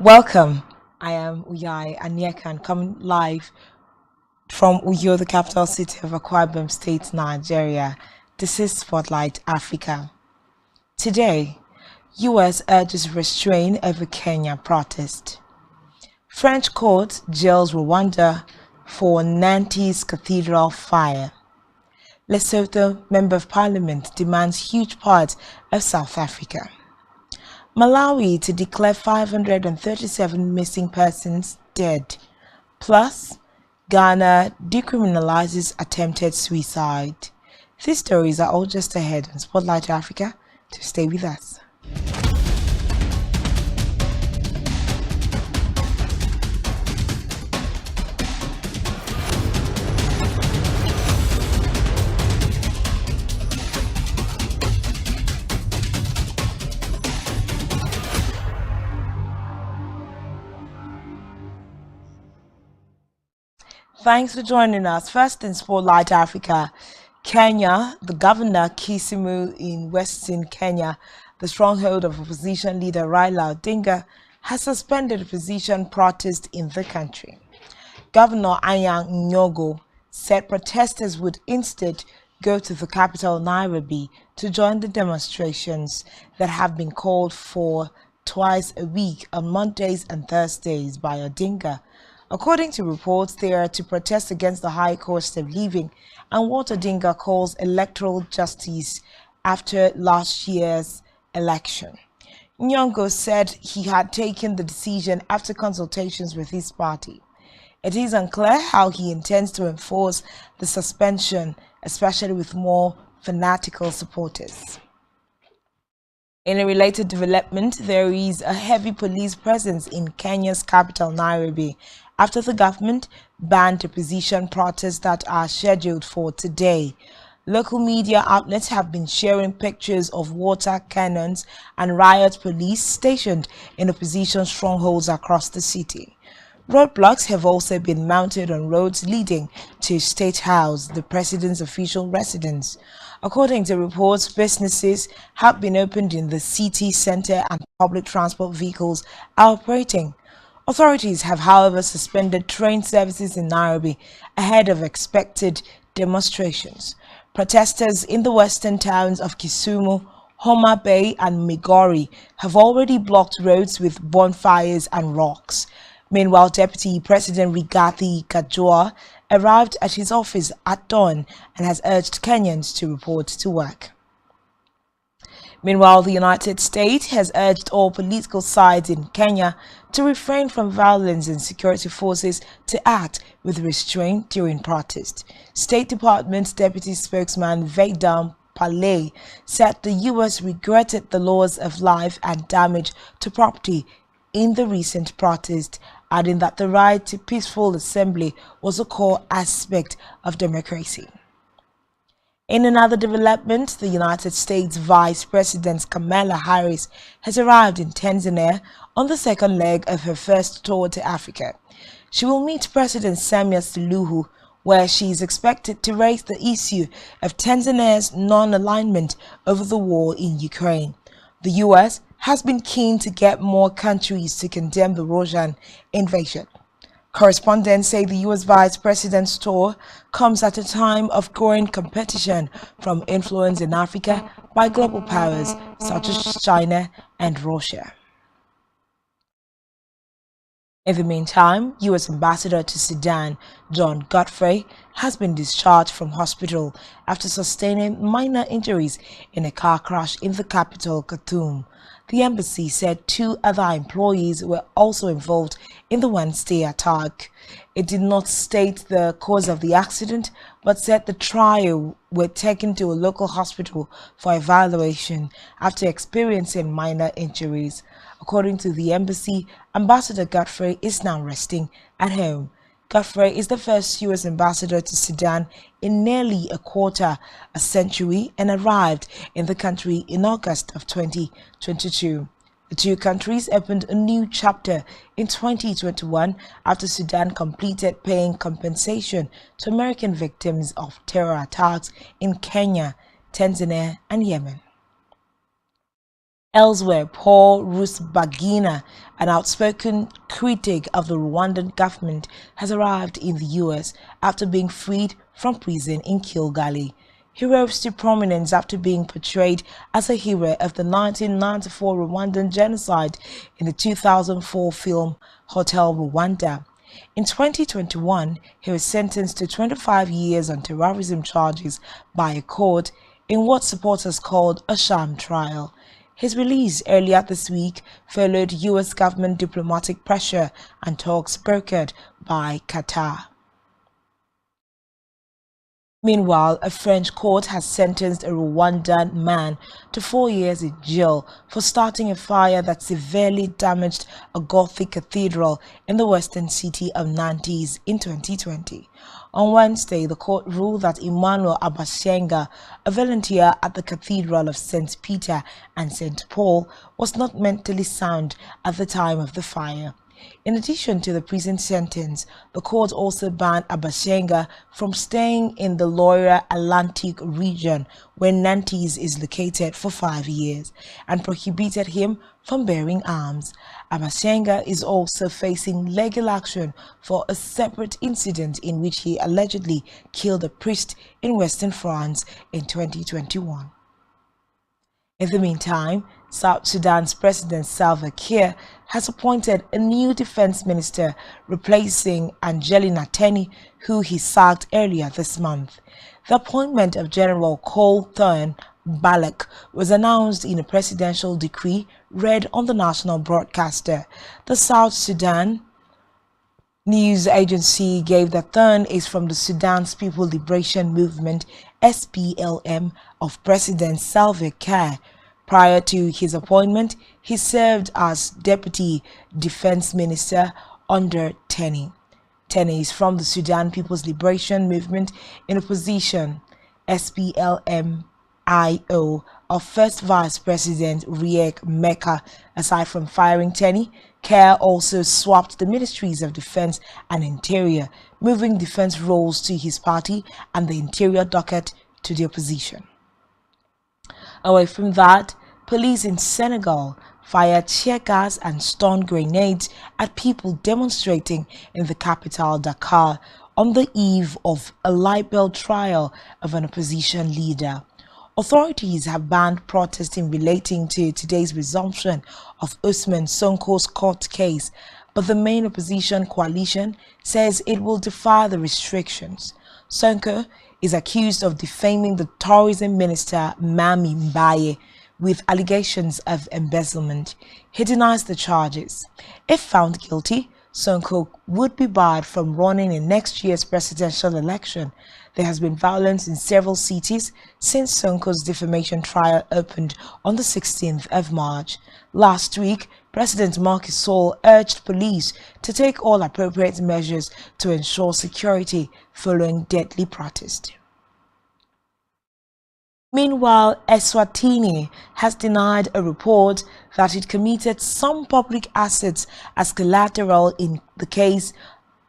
Welcome. I am Uyai Anyekan, coming live from Uyo, the capital city of Akwa Ibom State, Nigeria. This is Spotlight Africa. Today, U.S. urges restraint over Kenya protest. French court jails Rwanda for Nantes Cathedral fire. Lesotho Member of Parliament demands huge part of South Africa. Malawi to declare 537 missing persons dead. Plus, Ghana decriminalizes attempted suicide. These stories are all just ahead on Spotlight Africa, so stay with us. Thanks for joining us. First in Spotlight Africa, Kenya, the governor Kisumu in Western Kenya, the stronghold of opposition leader Raila Odinga, has suspended opposition protest in the country. Governor Anyang' Nyong'o said protesters would instead go to the capital Nairobi to join the demonstrations that have been called for twice a week on Mondays and Thursdays by Odinga. According to reports, they are to protest against the high cost of living and what Odinga calls electoral justice after last year's election. Nyong'o said he had taken the decision after consultations with his party. It is unclear how he intends to enforce the suspension, especially with more fanatical supporters. In a related development, there is a heavy police presence in Kenya's capital, Nairobi, after the government banned opposition protests that are scheduled for today. Local media outlets have been sharing pictures of water cannons and riot police stationed in opposition strongholds across the city. Roadblocks have also been mounted on roads leading to State House, the president's official residence. According to reports, businesses have been opened in the city center and public transport vehicles are operating. Authorities have, however, suspended train services in Nairobi ahead of expected demonstrations. Protesters in the western towns of Kisumu, Homa Bay, and Migori have already blocked roads with bonfires and rocks. Meanwhile, Deputy President Rigathi Gachagua arrived at his office at dawn and has urged Kenyans to report to work. Meanwhile, the United States has urged all political sides in Kenya to refrain from violence and security forces to act with restraint during protest. State Department Deputy Spokesman Vedam Pillay said the U.S. regretted the loss of life and damage to property in the recent protest, adding that the right to peaceful assembly was a core aspect of democracy. In another development, the United States Vice President Kamala Harris has arrived in Tanzania on the second leg of her first tour to Africa. She will meet President Samia Suluhu, where she is expected to raise the issue of Tanzania's non-alignment over the war in Ukraine. The U.S. has been keen to get more countries to condemn the Russian invasion. Correspondents say the U.S. Vice President's tour comes at a time of growing competition from influence in Africa by global powers such as China and Russia. In the meantime, U.S. Ambassador to Sudan, John Godfrey, has been discharged from hospital after sustaining minor injuries in a car crash in the capital, Khartoum. The embassy said 2 other employees were also involved in the Wednesday attack. It did not state the cause of the accident, but said the trio were taken to a local hospital for evaluation after experiencing minor injuries. According to the embassy, Ambassador Godfrey is now resting at home. Godfrey is the first U.S. ambassador to Sudan in nearly a quarter a century and arrived in the country in August of 2022. The two countries opened a new chapter in 2021 after Sudan completed paying compensation to American victims of terror attacks in Kenya, Tanzania, and Yemen. Elsewhere, Paul Rusesabagina, an outspoken critic of the Rwandan government, has arrived in the U.S. after being freed from prison in Kigali. He rose to prominence after being portrayed as a hero of the 1994 Rwandan genocide in the 2004 film Hotel Rwanda. In 2021, he was sentenced to 25 years on terrorism charges by a court in what supporters called a sham trial. His release earlier this week followed U.S. government diplomatic pressure and talks brokered by Qatar. Meanwhile, a French court has sentenced a Rwandan man to 4 years in jail for starting a fire that severely damaged a Gothic cathedral in the western city of Nantes in 2020. On Wednesday, the court ruled that Emmanuel Abashenga, a volunteer at the Cathedral of St. Peter and St. Paul, was not mentally sound at the time of the fire. In addition to the prison sentence, the court also banned Abashenga from staying in the Loire Atlantic region where Nantes is located for 5 years and prohibited him from bearing arms. Abashenga is also facing legal action for a separate incident in which he allegedly killed a priest in Western France in 2021. In the meantime, South Sudan's President Salva Kiir has appointed a new defense minister replacing Angelina Teny, who he sacked earlier this month. The appointment of General Cole Thurn Balak was announced in a presidential decree read on the national broadcaster. The South Sudan news agency gave that Thurn is from the Sudan's People Liberation Movement SPLM of President Salva Kiir. Prior to his appointment, he served as Deputy Defense Minister under Teny. Teny is from the Sudan People's Liberation Movement in opposition SPLM-IO of First Vice President Riek Machar. Aside from firing Teny, Kiir also swapped the Ministries of Defense and Interior, moving defense roles to his party and the Interior docket to the opposition. Away from that, police in Senegal fired tear gas and stun grenades at people demonstrating in the capital Dakar on the eve of a libel trial of an opposition leader. Authorities have banned protesting relating to today's resumption of Usman Sonko's court case, but the main opposition coalition says it will defy the restrictions. Sonko is accused of defaming the tourism minister Mami Mbaye with allegations of embezzlement. He denies the charges. If found guilty, Sonko would be barred from running in next year's presidential election. There has been violence in several cities since Sonko's defamation trial opened on the 16th of March. Last week, President Macky Sall urged police to take all appropriate measures to ensure security following deadly protest. Meanwhile, Eswatini has denied a report that it committed some public assets as collateral in the case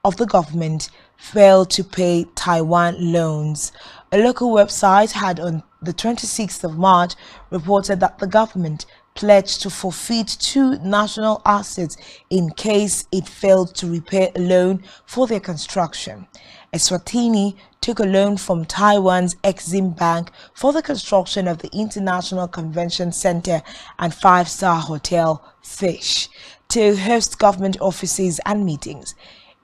of the government failed to pay Taiwan loans. A local website had on the 26th of March reported that the government pledged to forfeit 2 national assets in case it failed to repay a loan for their construction. Eswatini took a loan from Taiwan's Exim Bank for the construction of the International Convention Center and 5-star hotel Fish to host government offices and meetings.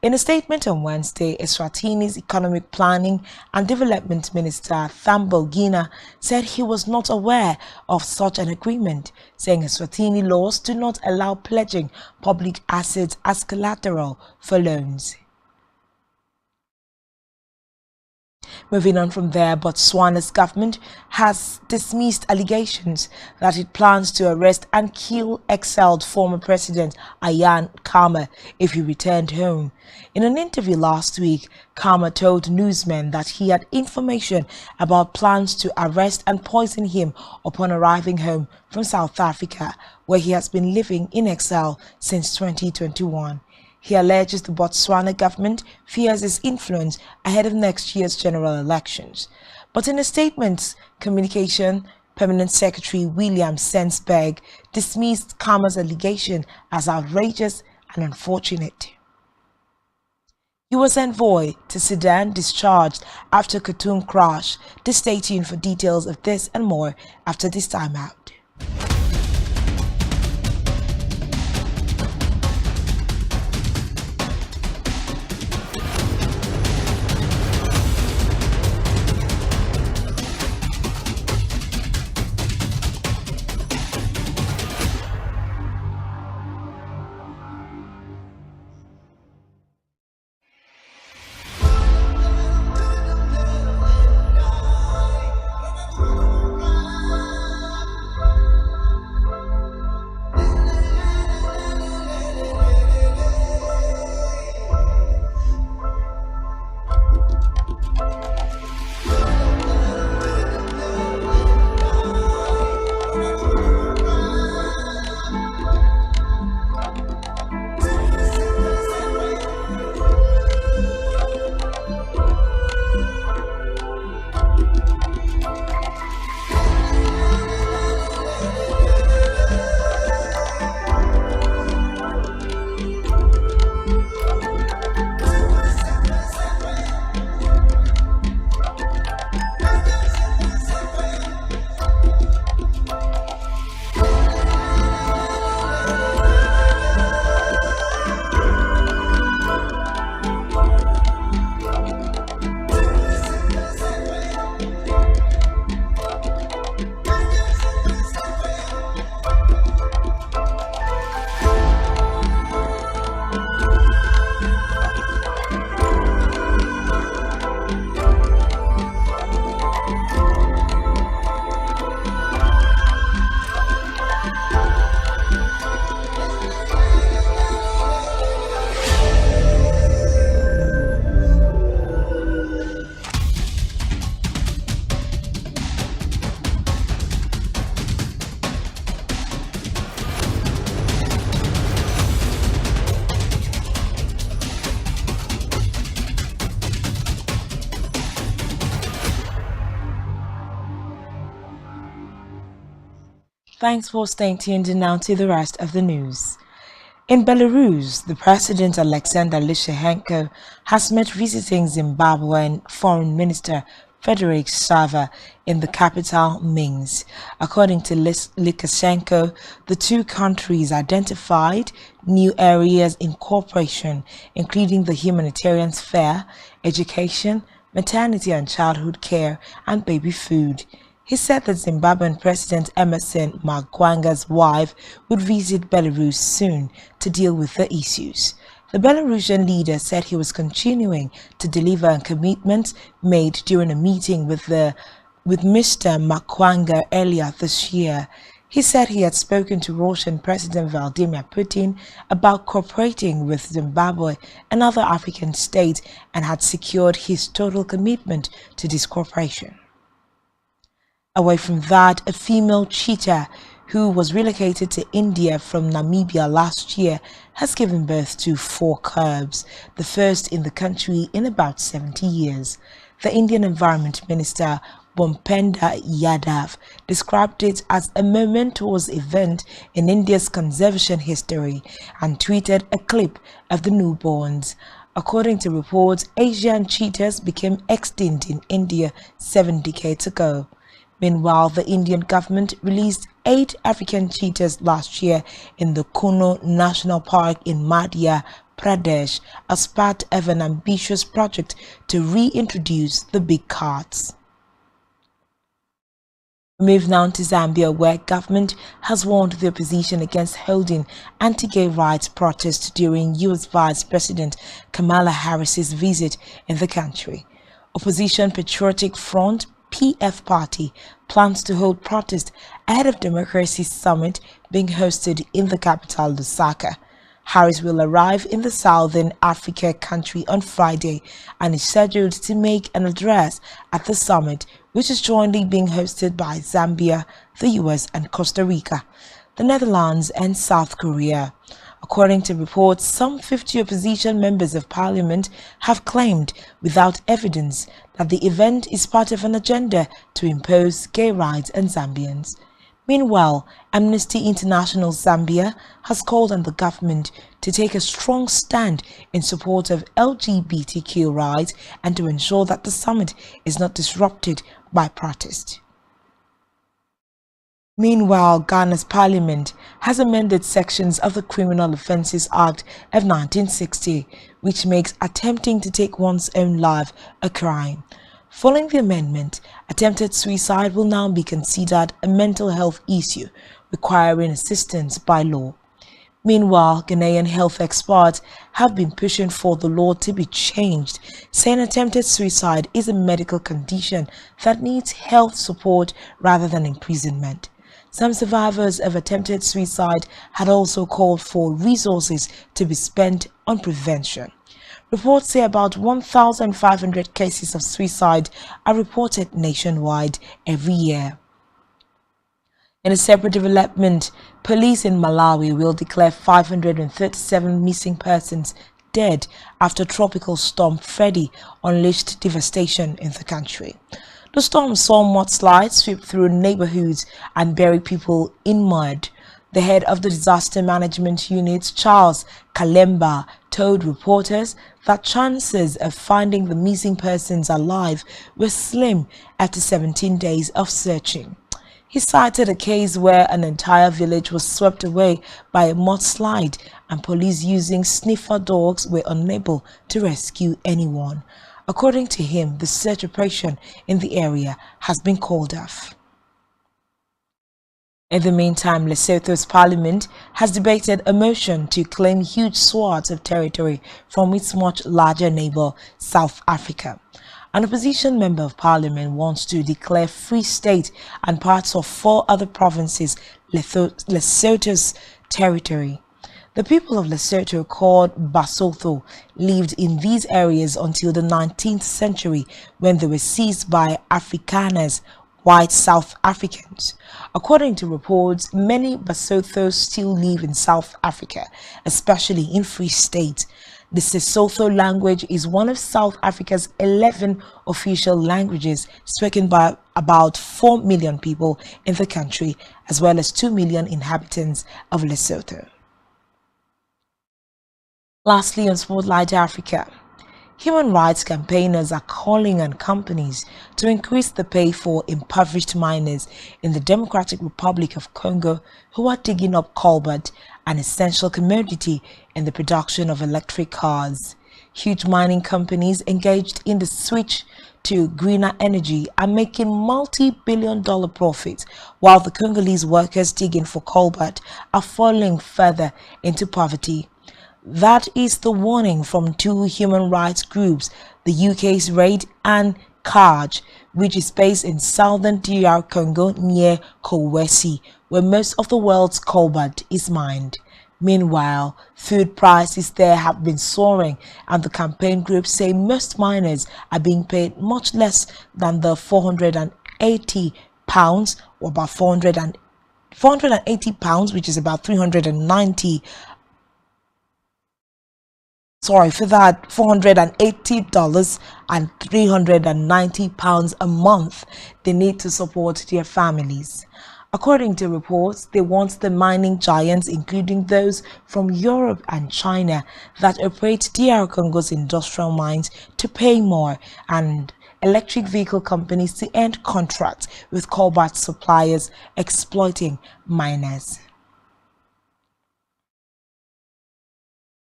In a statement on Wednesday, Eswatini's Economic Planning and Development Minister Thambo Gina said he was not aware of such an agreement, saying Eswatini laws do not allow pledging public assets as collateral for loans. Moving on from there, Botswana's government has dismissed allegations that it plans to arrest and kill exiled former President Ian Khama if he returned home. In an interview last week, Khama told newsmen that he had information about plans to arrest and poison him upon arriving home from South Africa, where he has been living in exile since 2021. He alleges the Botswana government fears his influence ahead of next year's general elections. But in a statement communication Permanent Secretary William Sensberg dismissed Kama's allegation as outrageous and unfortunate. U.S. envoy to Sudan discharged after Khartoum crash. Stay tuned for details of this and more after this time out. Thanks for staying tuned in. Now to the rest of the news. In Belarus, the President Alexander Lukashenko has met visiting Zimbabwean Foreign Minister Frederick Sava in the capital Minsk. According to Lukashenko, the two countries identified new areas in cooperation, including the humanitarian sphere, education, maternity and childhood care, and baby food. He said that Zimbabwean President Emerson Mnangagwa's wife would visit Belarus soon to deal with the issues. The Belarusian leader said he was continuing to deliver on commitments made during a meeting with Mr. Mnangagwa earlier this year. He said he had spoken to Russian President Vladimir Putin about cooperating with Zimbabwe and other African states and had secured his total commitment to this cooperation. Away from that, a female cheetah who was relocated to India from Namibia last year has given birth to 4 cubs, the first in the country in about 70 years. The Indian Environment Minister Bhupender Yadav described it as a momentous event in India's conservation history and tweeted a clip of the newborns. According to reports, Asian cheetahs became extinct in India 7 decades ago. Meanwhile, the Indian government released 8 African cheetahs last year in the Kuno National Park in Madhya Pradesh as part of an ambitious project to reintroduce the big cats. We move now to Zambia, where government has warned the opposition against holding anti-gay rights protests during U.S. Vice President Kamala Harris's visit in the country. Opposition Patriotic Front PF Party plans to hold protest ahead of Democracy Summit being hosted in the capital, Lusaka. Harris will arrive in the Southern Africa country on Friday and is scheduled to make an address at the summit, which is jointly being hosted by Zambia, the US, and Costa Rica, the Netherlands, and South Korea. According to reports, some 50 opposition members of parliament have claimed, without evidence, that the event is part of an agenda to impose gay rights on Zambians. Meanwhile, Amnesty International Zambia has called on the government to take a strong stand in support of LGBTQ rights and to ensure that the summit is not disrupted by protest. Meanwhile, Ghana's parliament has amended sections of the Criminal Offences Act of 1960, which makes attempting to take one's own life a crime. Following the amendment, attempted suicide will now be considered a mental health issue, requiring assistance by law. Meanwhile, Ghanaian health experts have been pushing for the law to be changed, saying attempted suicide is a medical condition that needs health support rather than imprisonment. Some survivors of attempted suicide had also called for resources to be spent on prevention. Reports say about 1,500 cases of suicide are reported nationwide every year. In a separate development, police in Malawi will declare 537 missing persons dead after Tropical Storm Freddy unleashed devastation in the country. The storm saw mudslides sweep through neighborhoods and bury people in mud. The head of the Disaster Management Unit, Charles Kalemba, told reporters that chances of finding the missing persons alive were slim after 17 days of searching. He cited a case where an entire village was swept away by a mudslide and police using sniffer dogs were unable to rescue anyone. According to him, the search operation in the area has been called off. In the meantime, Lesotho's parliament has debated a motion to claim huge swaths of territory from its much larger neighbor, South Africa. An opposition member of parliament wants to declare Free State and parts of 4 other provinces Lesotho's territory. The people of Lesotho, called Basotho, lived in these areas until the 19th century when they were seized by Afrikaners, white South Africans. According to reports, many Basothos still live in South Africa, especially in Free State. The Sesotho language is one of South Africa's 11 official languages spoken by about 4 million people in the country, as well as 2 million inhabitants of Lesotho. Lastly, on Spotlight Africa, human rights campaigners are calling on companies to increase the pay for impoverished miners in the Democratic Republic of Congo who are digging up cobalt, an essential commodity in the production of electric cars. Huge mining companies engaged in the switch to greener energy are making multi-billion-dollar profits, while the Congolese workers digging for cobalt are falling further into poverty. That is the warning from 2 human rights groups, the UK's RAID and CARG, which is based in southern DR Congo near Kolwezi, where most of the world's cobalt is mined. Meanwhile, food prices there have been soaring, and the campaign groups say most miners are being paid much less than the £480, or about 480 pounds, which is about $480 and £390 a month they need to support their families. According to reports, they want the mining giants, including those from Europe and China that operate DR Congo's industrial mines, to pay more, and electric vehicle companies to end contracts with cobalt suppliers exploiting miners.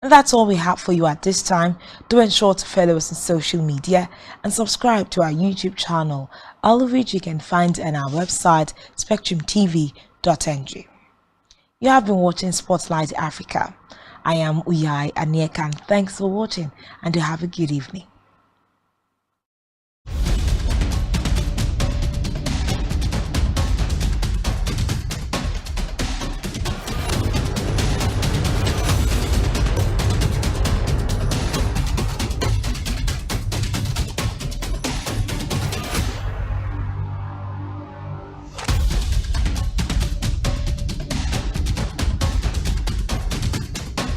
And that's all we have for you at this time. Do ensure to follow us on social media and subscribe to our YouTube channel, all of which you can find on our website, spectrumtv.ng. You have been watching Spotlight Africa. I am Uyai Aniekan. Thanks for watching and do have a good evening.